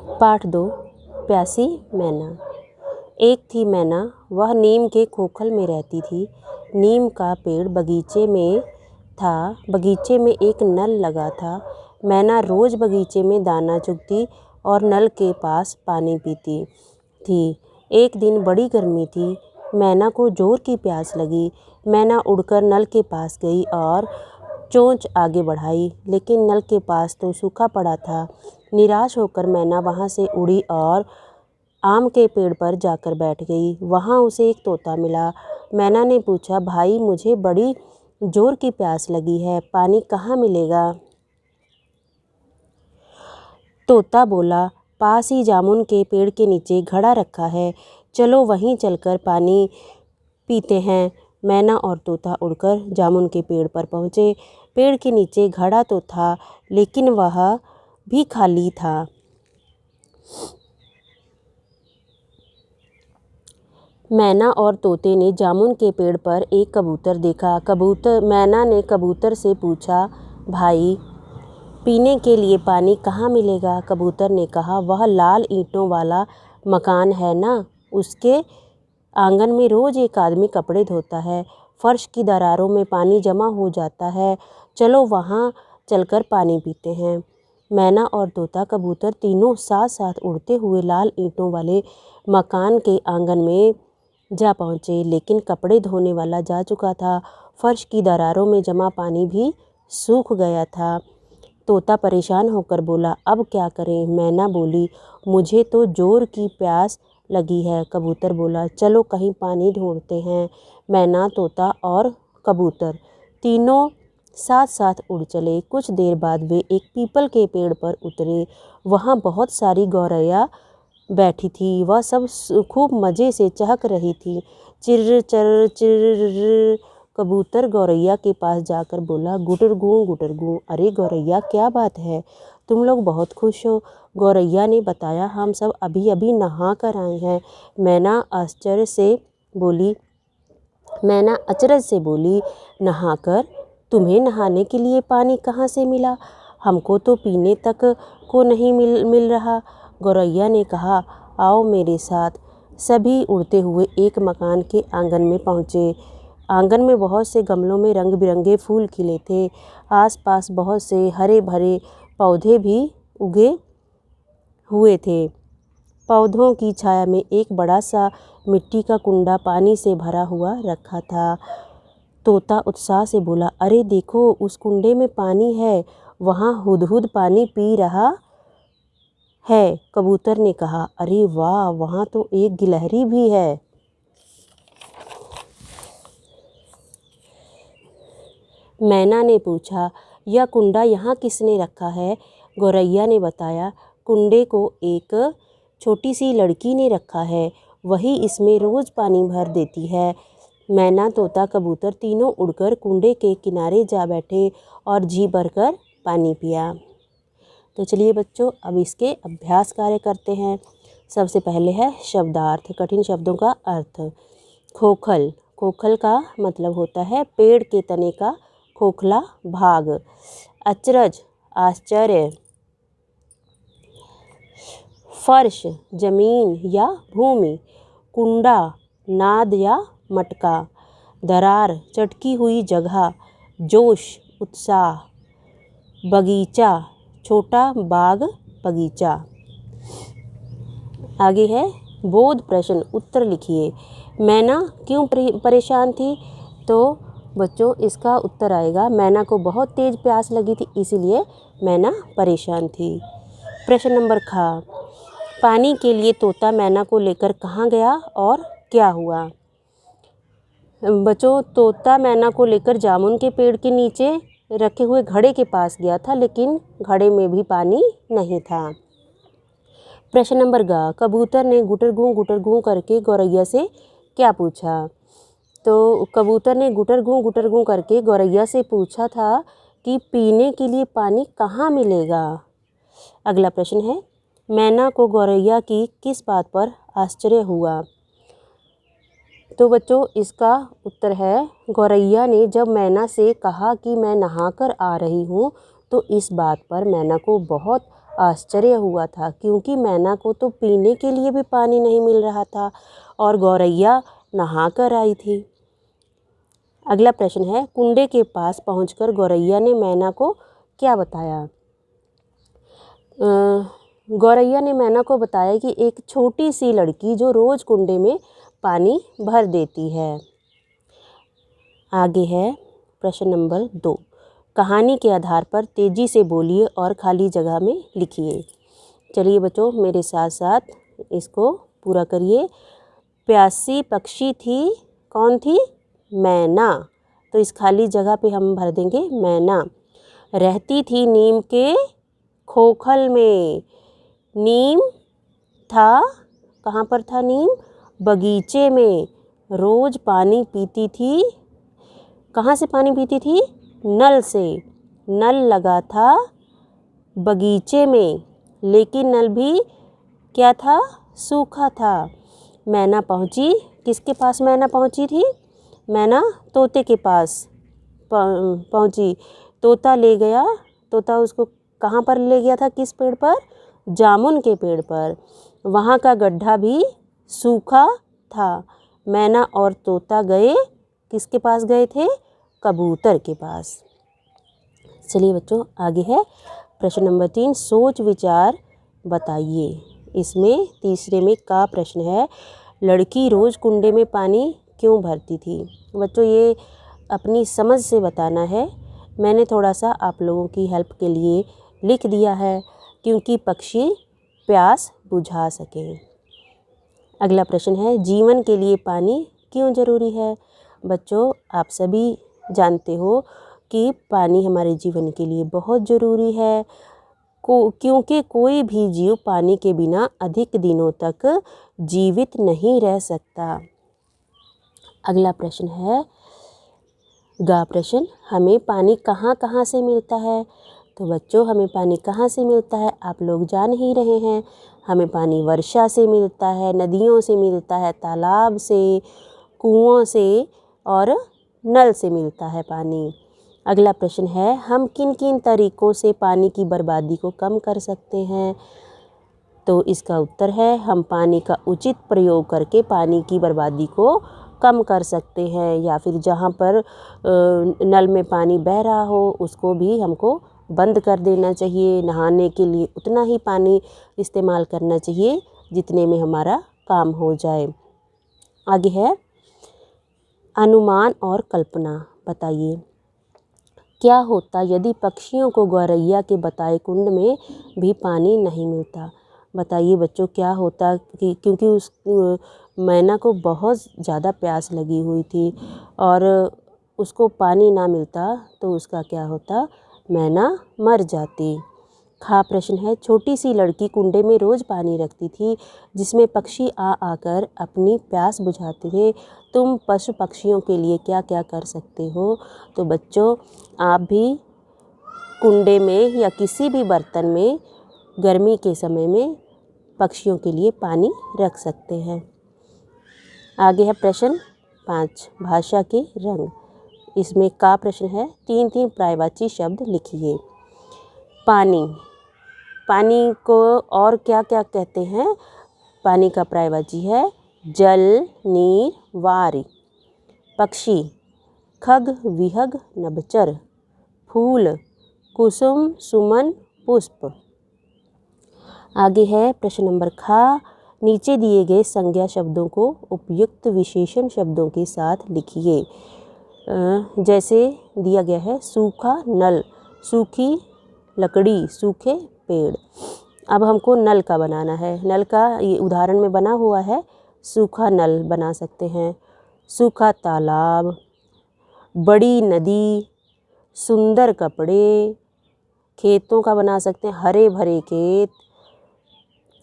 पाठ 2 प्यासी मैना। एक थी मैना, वह नीम के खोखल में रहती थी। नीम का पेड़ बगीचे में था। बगीचे में एक नल लगा था। मैना रोज़ बगीचे में दाना चुगती और नल के पास पानी पीती थी। एक दिन बड़ी गर्मी थी। मैना को जोर की प्यास लगी। मैना उड़कर नल के पास गई और चोंच आगे बढ़ाई, लेकिन नल के पास तो सूखा पड़ा था। निराश होकर मैना वहाँ से उड़ी और आम के पेड़ पर जाकर बैठ गई। वहाँ उसे एक तोता मिला। मैना ने पूछा, भाई मुझे बड़ी जोर की प्यास लगी है, पानी कहाँ मिलेगा? तोता बोला, पास ही जामुन के पेड़ के नीचे घड़ा रखा है, चलो वहीं चलकर पानी पीते हैं। मैना और तोता उड़कर जामुन के पेड़ पर पहुँचे। पेड़ के नीचे घड़ा तो था, लेकिन वह भी खाली था। मैना और तोते ने जामुन के पेड़ पर एक कबूतर देखा। मैना ने कबूतर से पूछा, भाई पीने के लिए पानी कहाँ मिलेगा? कबूतर ने कहा, वह लाल ईंटों वाला मकान है ना, उसके आंगन में रोज़ एक आदमी कपड़े धोता है। फर्श की दरारों में पानी जमा हो जाता है, चलो वहाँ चलकर पानी पीते हैं। मैना और तोता कबूतर तीनों साथ साथ उड़ते हुए लाल ईंटों वाले मकान के आंगन में जा पहुँचे, लेकिन कपड़े धोने वाला जा चुका था। फर्श की दरारों में जमा पानी भी सूख गया था। तोता परेशान होकर बोला, अब क्या करें? मैना बोली, मुझे तो जोर की प्यास लगी है। कबूतर बोला, चलो कहीं पानी ढूंढते हैं। मैना, तोता और कबूतर तीनों साथ साथ उड़ चले। कुछ देर बाद वे एक पीपल के पेड़ पर उतरे। वहाँ बहुत सारी गौरैया बैठी थी। वह सब खूब मज़े से चहक रही थी। चिर्र चर्र चिर्र। कबूतर गौरैया के पास जाकर बोला, गुटर गूं, अरे गौरैया, क्या बात है? तुम लोग बहुत खुश हो। गौरैया ने बताया, हम सब अभी अभी नहा कर आए हैं। मैना अचरज से बोली, नहाकर? तुम्हें नहाने के लिए पानी कहाँ से मिला? हमको तो पीने तक को नहीं मिल रहा। गौरैया ने कहा, आओ मेरे साथ। सभी उड़ते हुए एक मकान के आंगन में पहुँचे। आंगन में बहुत से गमलों में रंग बिरंगे फूल खिले थे। आसपास बहुत से हरे भरे पौधे भी उगे हुए थे। पौधों की छाया में एक बड़ा सा मिट्टी का कुंडा पानी से भरा हुआ रखा था। तोता उत्साह से बोला, अरे देखो, उस कुंडे में पानी है, वहाँ हुदहुद पानी पी रहा है। कबूतर ने कहा, अरे वाह, वहाँ तो एक गिलहरी भी है। मैना ने पूछा, यह कुंडा यहाँ किसने रखा है? गौरैया ने बताया, कुंडे को एक छोटी सी लड़की ने रखा है, वही इसमें रोज़ पानी भर देती है। मैना, तोता, कबूतर तीनों उड़कर कुंडे के किनारे जा बैठे और जी भरकर पानी पिया। तो चलिए बच्चों, अब इसके अभ्यास कार्य करते हैं। सबसे पहले है शब्दार्थ, कठिन शब्दों का अर्थ। खोखल, खोखल का मतलब होता है पेड़ के तने का खोखला भाग। अचरज, आश्चर्य। फर्श, जमीन या भूमि। कुंडा, नाद या मटका। दरार, चटकी हुई जगह। जोश, उत्साह। बगीचा, छोटा बाग बगीचा। आगे है बोध प्रश्न, उत्तर लिखिए। मैना क्यों परेशान थी? तो बच्चों, इसका उत्तर आएगा, मैना को बहुत तेज़ प्यास लगी थी, इसीलिए मैना परेशान थी। प्रश्न नंबर ख, पानी के लिए तोता मैना को लेकर कहाँ गया और क्या हुआ? बच्चों, तोता मैना को लेकर जामुन के पेड़ के नीचे रखे हुए घड़े के पास गया था, लेकिन घड़े में भी पानी नहीं था। प्रश्न नंबर ग, कबूतर ने गुटर गूं करके गौरैया से क्या पूछा? तो कबूतर ने गुटर गूं करके गौरैया से पूछा था कि पीने के लिए पानी कहाँ मिलेगा? अगला प्रश्न है, मैना को गौरैया की किस बात पर आश्चर्य हुआ? तो बच्चों, इसका उत्तर है, गौरैया ने जब मैना से कहा कि मैं नहाकर आ रही हूँ, तो इस बात पर मैना को बहुत आश्चर्य हुआ था, क्योंकि मैना को तो पीने के लिए भी पानी नहीं मिल रहा था और गौरैया नहा कर आई थी। अगला प्रश्न है, कुंडे के पास पहुंचकर गौरैया ने मैना को क्या बताया? गौरैया ने मैना को बताया कि एक छोटी सी लड़की जो रोज़ कुंडे में पानी भर देती है। आगे है प्रश्न नंबर 2। कहानी के आधार पर तेज़ी से बोलिए और खाली जगह में लिखिए। चलिए बच्चों, मेरे साथ साथ इसको पूरा करिए। प्यासी पक्षी थी, कौन थी? मैना। तो इस खाली जगह पे हम भर देंगे मैना। रहती थी नीम के खोखल में। नीम था, कहाँ पर था नीम? बगीचे में। रोज़ पानी पीती थी, कहाँ से पानी पीती थी? नल से। नल लगा था बगीचे में, लेकिन नल भी क्या था? सूखा था। मैना पहुँची, किसके पास मैना पहुँची थी? मैना तोते के पास पहुँची। तोता ले गया, तोता उसको कहाँ पर ले गया था? किस पेड़ पर? जामुन के पेड़ पर। वहाँ का गड्ढा भी सूखा था। मैना और तोता गए, किसके पास गए थे? कबूतर के पास। चलिए बच्चों, आगे है प्रश्न नंबर 3। सोच विचार बताइए। इसमें तीसरे में का प्रश्न है, लड़की रोज़ कुंडे में पानी क्यों भरती थी? बच्चों, ये अपनी समझ से बताना है। मैंने थोड़ा सा आप लोगों की हेल्प के लिए लिख दिया है, क्योंकि पक्षी प्यास बुझा सकें। अगला प्रश्न है, जीवन के लिए पानी क्यों ज़रूरी है? बच्चों, आप सभी जानते हो कि पानी हमारे जीवन के लिए बहुत ज़रूरी है, क्योंकि कोई भी जीव पानी के बिना अधिक दिनों तक जीवित नहीं रह सकता। अगला प्रश्न है गा प्रश्न, हमें पानी कहाँ कहाँ से मिलता है? तो बच्चों, हमें पानी कहाँ से मिलता है आप लोग जान ही रहे हैं। हमें पानी वर्षा से मिलता है, नदियों से मिलता है, तालाब से, कुओं से और नल से मिलता है पानी। अगला प्रश्न है, हम किन किन तरीक़ों से पानी की बर्बादी को कम कर सकते हैं? तो इसका उत्तर है, हम पानी का उचित प्रयोग करके पानी की बर्बादी को कम कर सकते हैं, या फिर जहाँ पर नल में पानी बह रहा हो उसको भी हमको बंद कर देना चाहिए। नहाने के लिए उतना ही पानी इस्तेमाल करना चाहिए जितने में हमारा काम हो जाए। आगे है, अनुमान और कल्पना बताइए। क्या होता यदि पक्षियों को गौरैया के बताए कुंड में भी पानी नहीं मिलता? बताइए बच्चों, क्या होता कि क्योंकि उस मैना को बहुत ज़्यादा प्यास लगी हुई थी और उसको पानी ना मिलता तो उसका क्या होता? मैना मर जाती। खा प्रश्न है, छोटी सी लड़की कुंडे में रोज़ पानी रखती थी, जिसमें पक्षी आ आकर अपनी प्यास बुझाते थे। तुम पशु पक्षियों के लिए क्या क्या कर सकते हो? तो बच्चों, आप भी कुंडे में या किसी भी बर्तन में गर्मी के समय में पक्षियों के लिए पानी रख सकते हैं। आगे है प्रश्न 5, भाषा के रंग। इसमें का प्रश्न है, 3 पर्यायवाची शब्द लिखिए। पानी, पानी को और क्या क्या कहते हैं? पानी का पर्यायवाची है जल, नीर, वारि। पक्षी, खग, विहग, नभचर। फूल, कुसुम, सुमन, पुष्प। आगे है प्रश्न नंबर खा, नीचे दिए गए संज्ञा शब्दों को उपयुक्त विशेषण शब्दों के साथ लिखिए। जैसे दिया गया है, सूखा नल, सूखी लकड़ी, सूखे पेड़। अब हमको नल का बनाना है। नल का ये उदाहरण में बना हुआ है, सूखा नल बना सकते हैं। सूखा तालाब, बड़ी नदी, सुंदर कपड़े। खेतों का बना सकते हैं, हरे भरे खेत,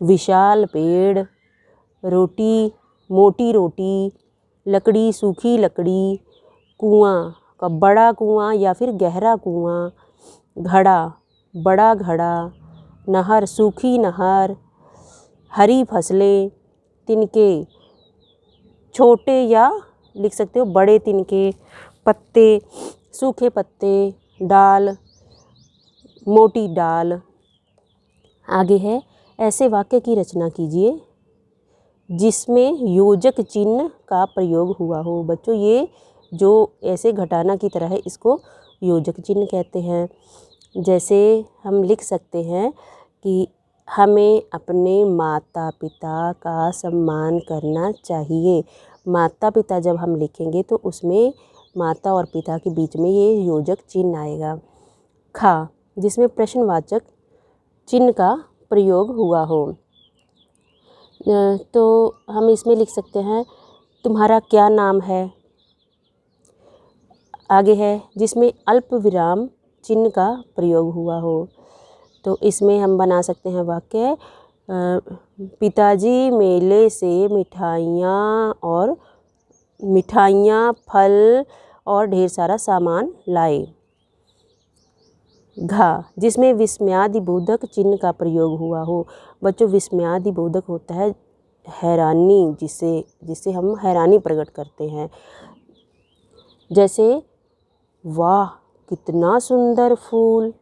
विशाल पेड़, रोटी, मोटी रोटी, लकड़ी, सूखी लकड़ी, कुआं का बड़ा कुआं या फिर गहरा कुआं, घड़ा, बड़ा घड़ा, नहर, सूखी नहर, हरी फसलें, तिनके, छोटे या लिख सकते हो बड़े तिनके, पत्ते, सूखे पत्ते, डाल, मोटी डाल। आगे है, ऐसे वाक्य की रचना कीजिए जिसमें योजक चिन्ह का प्रयोग हुआ हो। बच्चों ये जो ऐसे घटाना की तरह है इसको योजक चिन्ह कहते हैं। जैसे हम लिख सकते हैं कि हमें अपने माता पिता का सम्मान करना चाहिए। माता पिता जब हम लिखेंगे तो उसमें माता और पिता के बीच में ये योजक चिन्ह आएगा। खा, जिसमें प्रश्नवाचक चिन्ह का प्रयोग हुआ हो, तो हम इसमें लिख सकते हैं तुम्हारा क्या नाम है। आगे है, जिसमें अल्प विराम चिन्ह का प्रयोग हुआ हो, तो इसमें हम बना सकते हैं वाक्य पिताजी मेले से मिठाइयाँ फल और ढेर सारा सामान लाए। घा, जिसमें विस्मयादिबोधक चिन्ह का प्रयोग हुआ हो। बच्चों विस्मयादिबोधक होता है हैरानी, जिससे हम हैरानी प्रकट करते हैं। जैसे वाह कितना सुंदर फूल।